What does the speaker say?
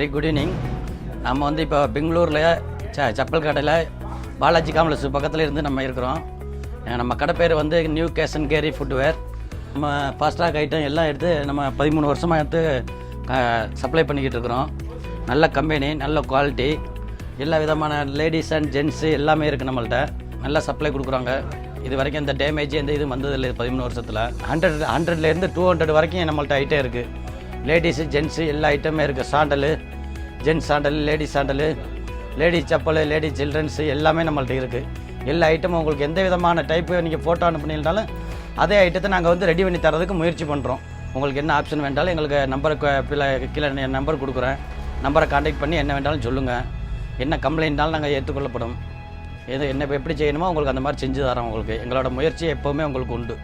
Very good evening. நம்ம வந்து இப்போ பெங்களூரில் செப்பல் கடையில் பாலாஜி காம்ப்ளெக்ஸ் பக்கத்தில் இருந்து நம்ம இருக்கிறோம். நம்ம கடை பேர் வந்து new cash and carry footwear. நம்ம ஃபாஸ்ட்ராக் ஐட்டம் எல்லாம் எடுத்து நம்ம 13 வருஷமாக எடுத்து சப்ளை பண்ணிக்கிட்டு இருக்கிறோம். நல்ல கம்பெனி, நல்ல குவாலிட்டி, எல்லா விதமான லேடிஸ் அண்ட் ஜென்ஸு எல்லாமே இருக்குது நம்மள்ட்ட. நல்லா சப்ளை கொடுக்குறாங்க. இது வரைக்கும் இந்த டேமேஜ் எந்த இதுவும் வந்ததில்லை 13 வருஷத்தில். 100லேருந்து 200 வரைக்கும் நம்மள்ட்ட ஐட்டம் இருக்குது. லேடிஸு ஜென்ஸு எல்லா ஐட்டமே இருக்குது. Sandal, gents sandal, ladies sandal, ladies chappal, ladies childrens எல்லாமே நம்மள்ட்ட இருக்குது. எல்லா ஐட்டமும் உங்களுக்கு எந்த விதமான டைப்பு நீங்கள் ஃபோட்டோ அனுப்புனீங்கனாலும் அதே ஐட்டத்தை நாங்கள் வந்து ரெடி பண்ணி தரதுக்கு முயற்சி பண்ணுறோம். உங்களுக்கு என்ன ஆப்ஷன் வேண்டாலும் எங்களுக்கு நம்பருக்கு கீழே நம்பர் கொடுக்குறேன். நம்பரை கான்டாக்ட் பண்ணி என்ன வேண்டாலும் சொல்லுங்கள். என்ன கம்ப்ளைண்ட்னாலும் நாங்கள் ஏற்றுக்கொள்ளப்படும். என்ன எப்படி செய்யணுமோ உங்களுக்கு அந்த மாதிரி செஞ்சு தரோம். உங்களுக்கு எங்களோட முயற்சி எப்போவுமே உங்களுக்கு உண்டு.